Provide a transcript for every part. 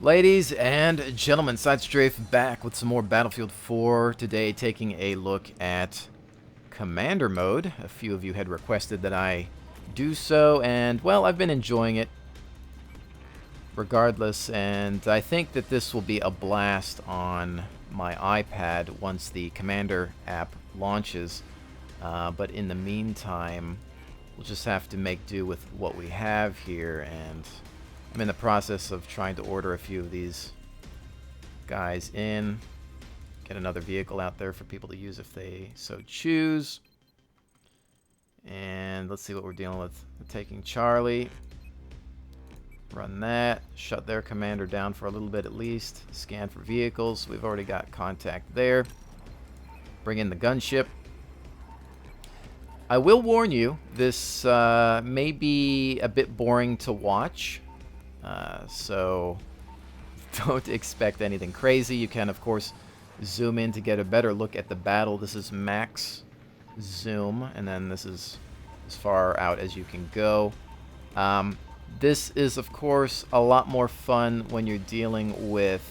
Ladies and gentlemen, SideStrafe back with some more Battlefield 4. Today taking a look at Commander Mode. A few of you had requested that I do so, and well, I've been enjoying it regardless, and I think that this will be a blast on my iPad once the Commander app launches. But in the meantime, we'll just have to make do with what we have here, and I'm in the process of trying to order a few of these guys in. Get another vehicle out there for people to use if they so choose. And let's see what we're dealing with. We're taking Charlie. Run that. Shut their commander down for a little bit at least. Scan for vehicles. We've already got contact there. Bring in the gunship. I will warn you, this may be a bit boring to watch. So don't expect anything crazy. You can, of course, zoom in to get a better look at the battle. This is max zoom, and then this is as far out as you can go. This is, of course, a lot more fun when you're dealing with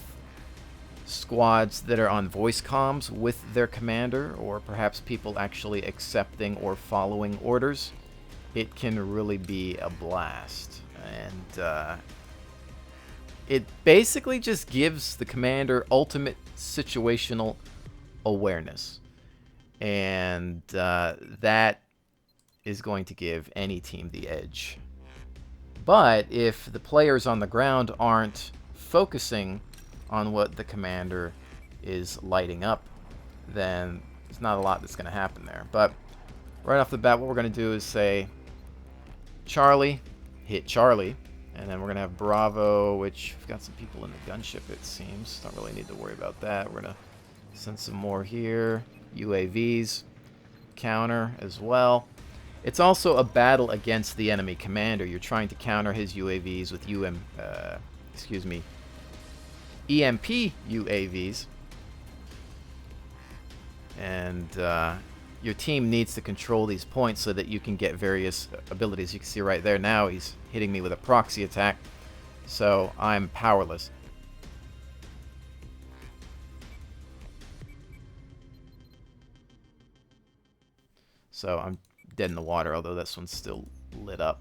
squads that are on voice comms with their commander, or perhaps people actually accepting or following orders. It can really be a blast. And it basically just gives the commander ultimate situational awareness. And that is going to give any team the edge. But if the players on the ground aren't focusing on what the commander is lighting up, then there's not a lot that's going to happen there. But right off the bat, what we're going to do is say, Charlie, hit Charlie. And then we're going to have Bravo, which we've got some people in the gunship, it seems. Don't really need to worry about that. We're going to send some more here. UAVs, counter as well. It's also a battle against the enemy commander. You're trying to counter his UAVs with EMP UAVs. And your team needs to control these points so that you can get various abilities. You can see right there now he's hitting me with a proxy attack, so I'm powerless. So I'm dead in the water, although this one's still lit up.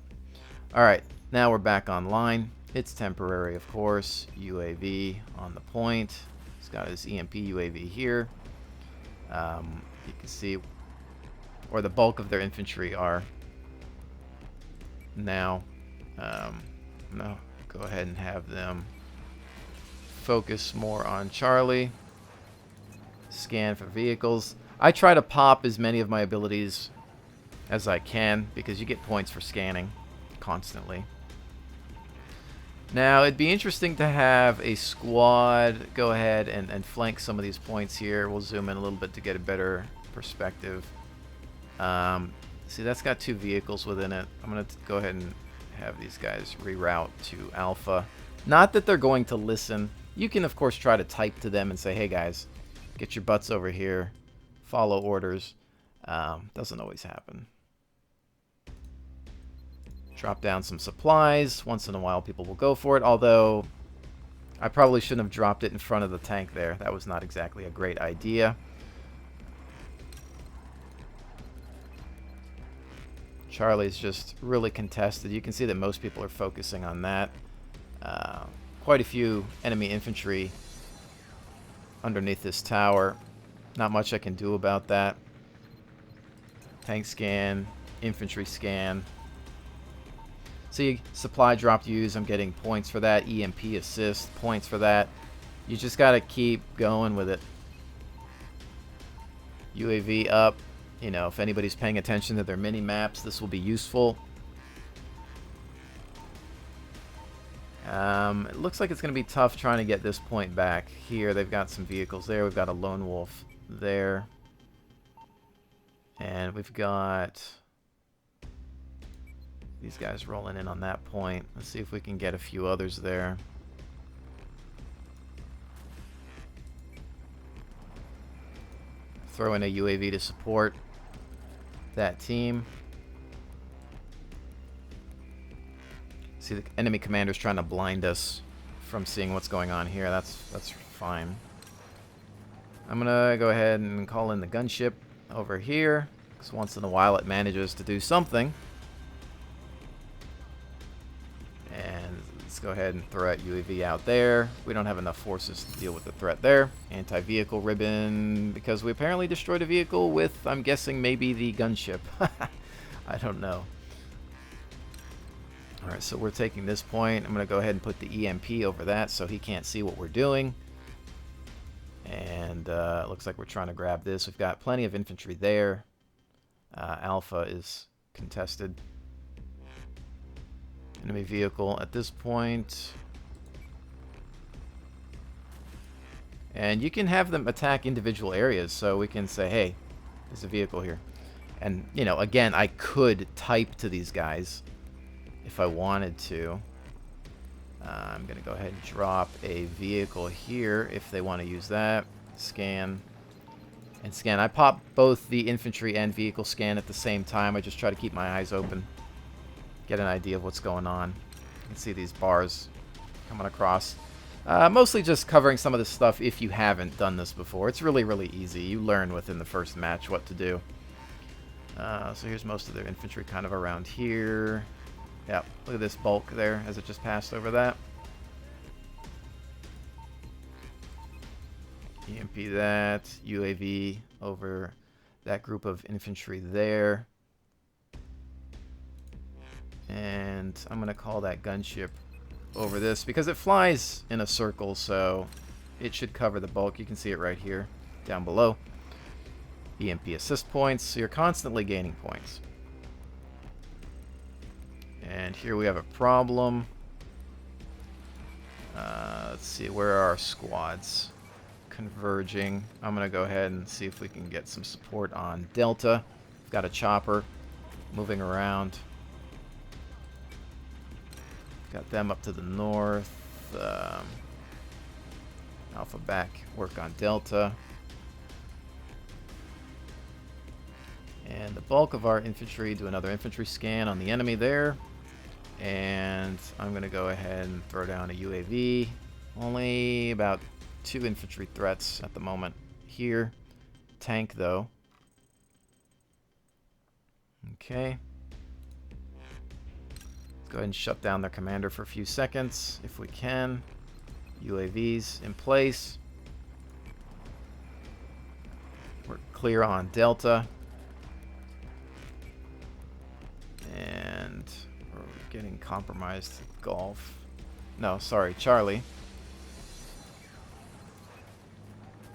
Alright, now we're back online. It's temporary, of course. UAV on the point. He's got his EMP UAV here. You can see where the bulk of their infantry are now. No, go ahead and have them focus more on Charlie. Scan for vehicles. I try to pop as many of my abilities as I can because you get points for scanning constantly. Now, it'd be interesting to have a squad go ahead and flank some of these points here. We'll zoom in a little bit to get a better perspective. See, that's got two vehicles within it. I'm going to go ahead and have these guys reroute to Alpha. Not that they're going to listen. You can, of course, try to type to them and say, hey, guys, get your butts over here. Follow orders. Doesn't always happen. Drop down some supplies. Once in a while, people will go for it, although I probably shouldn't have dropped it in front of the tank there. That was not exactly a great idea. Charlie's just really contested. You can see that most people are focusing on that. Quite a few enemy infantry underneath this tower. Not much I can do about that. Tank scan, infantry scan. See, supply drop use, I'm getting points for that. EMP assist, points for that. You just gotta keep going with it. UAV up. You know, if anybody's paying attention to their mini-maps, this will be useful. It looks like it's going to be tough trying to get this point back. Here, they've got some vehicles there. We've got a lone wolf there. And we've got these guys rolling in on that point. Let's see if we can get a few others there. Throw in a UAV to support that team. See, the enemy commander's trying to blind us from seeing what's going on here. That's fine. I'm gonna go ahead and call in the gunship over here, because once in a while it manages to do something. And let's go ahead and throw that UAV out there. We don't have enough forces to deal with the threat there. Anti-vehicle ribbon, because we apparently destroyed a vehicle with, I'm guessing, maybe the gunship. I don't know. Alright, so we're taking this point. I'm going to go ahead and put the EMP over that so he can't see what we're doing. And it looks like we're trying to grab this. We've got plenty of infantry there. Alpha is contested. Enemy vehicle at this point. And you can have them attack individual areas, so we can say, hey, there's a vehicle here. And, you know, again, I could type to these guys if I wanted to. I'm going to go ahead and drop a vehicle here if they want to use that. Scan. And scan. I pop both the infantry and vehicle scan at the same time. I just try to keep my eyes open. Get an idea of what's going on. You can see these bars coming across. Mostly just covering some of this stuff if you haven't done this before. It's really, really easy. You learn within the first match what to do. So here's most of their infantry kind of around here. Yep, look at this bulk there as it just passed over that. EMP that. UAV over that group of infantry there. And I'm going to call that gunship over this because it flies in a circle, so it should cover the bulk. You can see it right here down below. EMP assist points, so you're constantly gaining points. And here we have a problem. Let's see, where are our squads? Converging. I'm going to go ahead and see if we can get some support on Delta. We've got a chopper moving around. Got them up to the north. Alpha back, work on Delta. And the bulk of our infantry do another infantry scan on the enemy there. And I'm going to go ahead and throw down a UAV. Only about 2 infantry threats at the moment here. Tank, though. Okay. Let's go ahead and shut down their commander for a few seconds, if we can. UAVs in place. We're clear on Delta. And we're getting compromised. Golf. No, sorry, Charlie.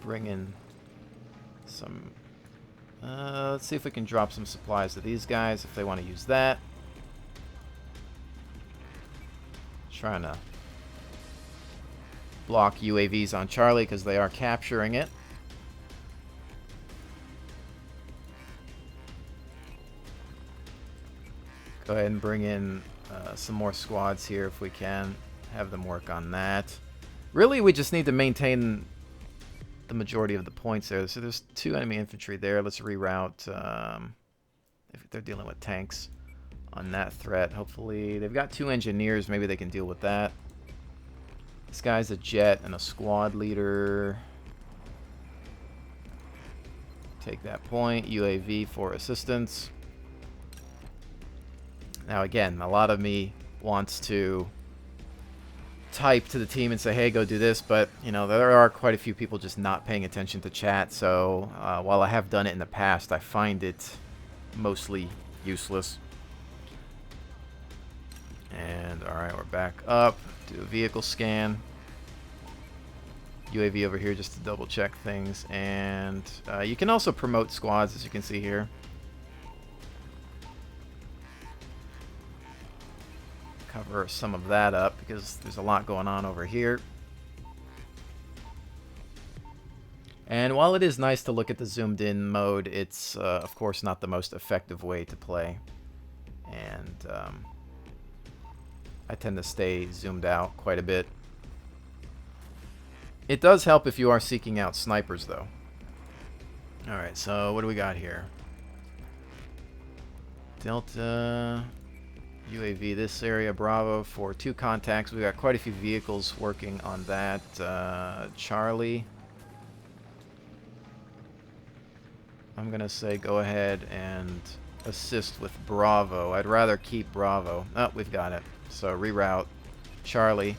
Bring in some... let's see if we can drop some supplies to these guys if they want to use that. Trying to block UAVs on Charlie because they are capturing it. Go ahead and bring in some more squads here if we can. Have them work on that. Really, we just need to maintain the majority of the points there. So there's 2 enemy infantry there. Let's reroute if they're dealing with tanks on that threat. Hopefully they've got 2 engineers. Maybe they can deal with that. This guy's a jet and a squad leader. Take that point. UAV for assistance. Now again, a lot of me wants to type to the team and say, hey, go do this, but you know, there are quite a few people just not paying attention to chat, so while I have done it in the past, I find it mostly useless. And alright, we're back up. Do a vehicle scan. UAV over here just to double check things. And you can also promote squads, as you can see here. Cover some of that up because there's a lot going on over here. And while it is nice to look at the zoomed in mode, it's of course not the most effective way to play. And I tend to stay zoomed out quite a bit. It does help if you are seeking out snipers though. Alright, so what do we got here? Delta... UAV this area, Bravo, for 2 contacts. We got quite a few vehicles working on that. Charlie, I'm gonna say go ahead and assist with Bravo. I'd rather keep Bravo. Oh, we've got it. So reroute Charlie.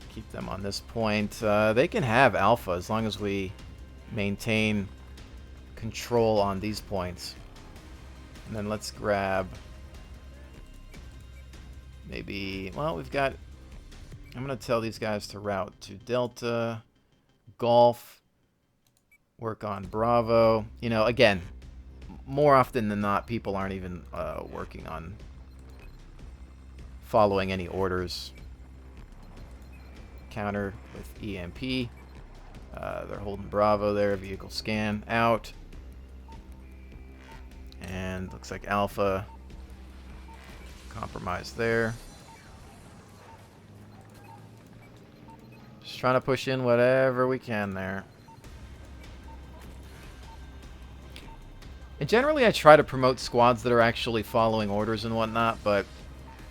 Keep them on this point. They can have Alpha as long as we maintain control on these points. And then let's grab maybe, well, we've got, I'm going to tell these guys to route to Delta, Golf, work on Bravo. You know, again, more often than not, people aren't even working on following any orders. Counter with EMP. They're holding Bravo there. Vehicle scan out. And looks like Alpha compromised there. Just trying to push in whatever we can there. And generally I try to promote squads that are actually following orders and whatnot, but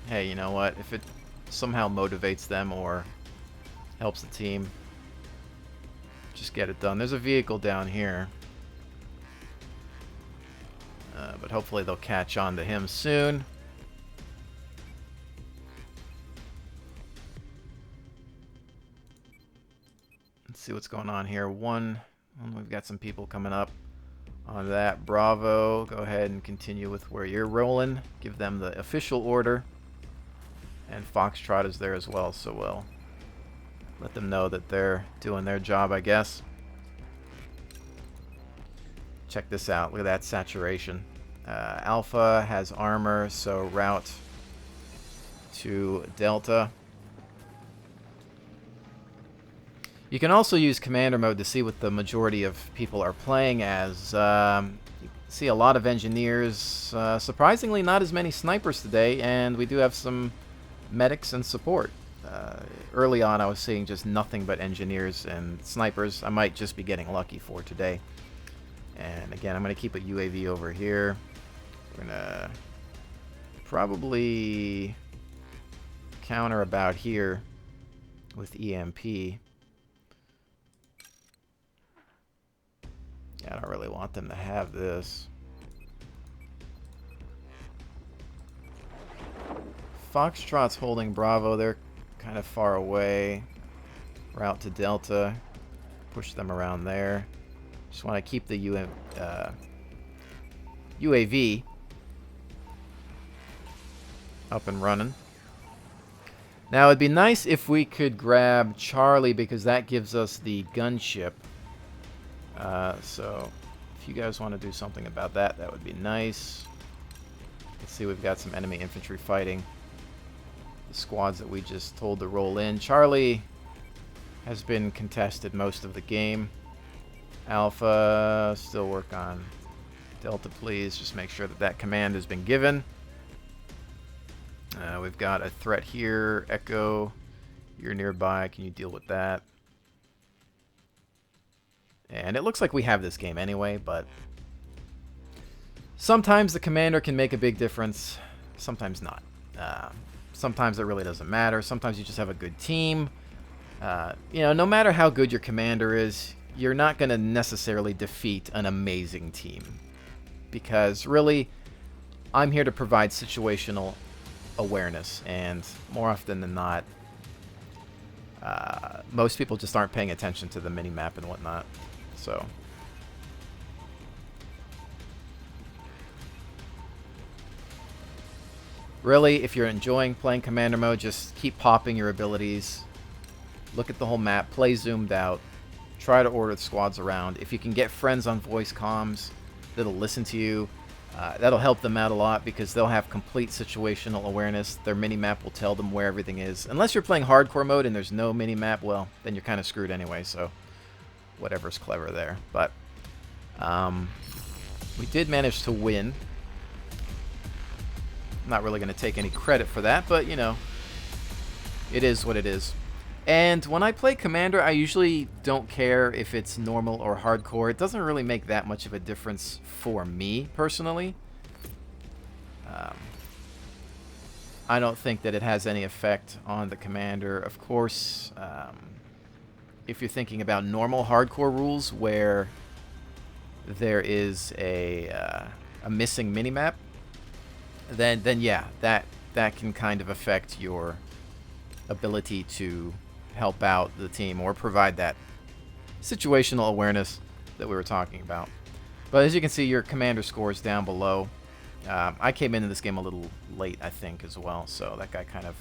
hey, you know what? If it somehow motivates them or helps the team, just get it done. There's a vehicle down here. But hopefully they'll catch on to him soon. Let's see what's going on here. We've got some people coming up on that. Bravo, go ahead and continue with where you're rolling. Give them the official order. And Foxtrot is there as well, so we'll let them know that they're doing their job, I guess. Check this out. Look at that saturation. Alpha has armor, so route to Delta. You can also use commander mode to see what the majority of people are playing as. You see a lot of engineers. Surprisingly, not as many snipers today, and we do have some medics and support. Early on, I was seeing just nothing but engineers and snipers. I might just be getting lucky for today. And again, I'm going to keep a UAV over here. We're going to probably counter about here with EMP. Yeah, I don't really want them to have this. Foxtrot's holding Bravo. They're kind of far away. Route to Delta. Push them around there. Just want to keep the UAV up and running. Now, it'd be nice if we could grab Charlie, because that gives us the gunship. So, if you guys want to do something about that, that would be nice. Let's see, we've got some enemy infantry fighting the squads that we just told to roll in. Charlie has been contested most of the game. Alpha, still work on Delta, please. Just make sure that that command has been given. We've got a threat here. Echo, you're nearby. Can you deal with that? And it looks like we have this game anyway, but sometimes the commander can make a big difference. Sometimes not. Sometimes it really doesn't matter. Sometimes you just have a good team. You know, no matter how good your commander is, you're not going to necessarily defeat an amazing team. Because really, I'm here to provide situational awareness. And more often than not, most people just aren't paying attention to the mini-map and whatnot. So really, if you're enjoying playing commander mode, just keep popping your abilities. Look at the whole map. Play zoomed out. Try to order the squads around. If you can get friends on voice comms that'll listen to you, that'll help them out a lot, because they'll have complete situational awareness. Their mini-map will tell them where everything is. Unless you're playing hardcore mode and there's no mini-map, well, then you're kind of screwed anyway, so whatever's clever there. But we did manage to win. I'm not really going to take any credit for that, but, you know, it is what it is. And when I play Commander, I usually don't care if it's normal or hardcore. It doesn't really make that much of a difference for me, personally. Um, I don't think that it has any effect on the Commander. Of course, if you're thinking about normal hardcore rules where there is a missing minimap, then yeah, that can kind of affect your ability to help out the team or provide that situational awareness that we were talking about. But as you can see, your commander score is down below. I came into this game a little late, I think, as well, so that guy kind of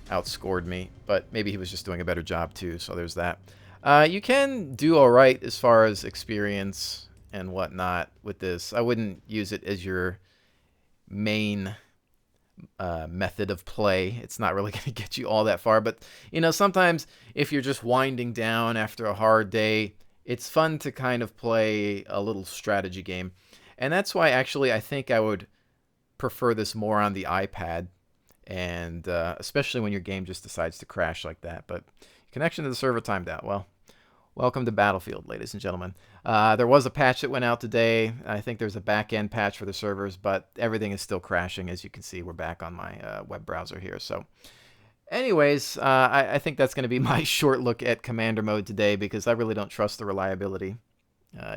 outscored me. But maybe he was just doing a better job, too, so there's that. You can do all right as far as experience and whatnot with this. I wouldn't use it as your main method of play. It's not really going to get you all that far, but sometimes if you're just winding down after a hard day, it's fun to kind of play a little strategy game. And that's why actually I think I would prefer this more on the iPad, and especially when your game just decides to crash like that. But connection to the server timed out. Well, welcome to Battlefield, ladies and gentlemen. There was a patch that went out today. I think there's a back-end patch for the servers, but everything is still crashing. As you can see, we're back on my web browser here. So anyways, I think that's going to be my short look at Commander mode today, because I really don't trust the reliability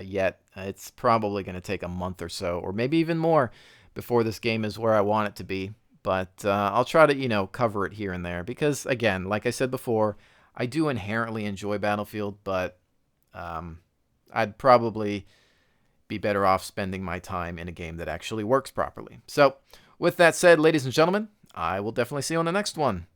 yet. It's probably going to take a month or so, or maybe even more, before this game is where I want it to be. But I'll try to, cover it here and there, because, again, like I said before, I do inherently enjoy Battlefield, but I'd probably be better off spending my time in a game that actually works properly. So, with that said, ladies and gentlemen, I will definitely see you on the next one.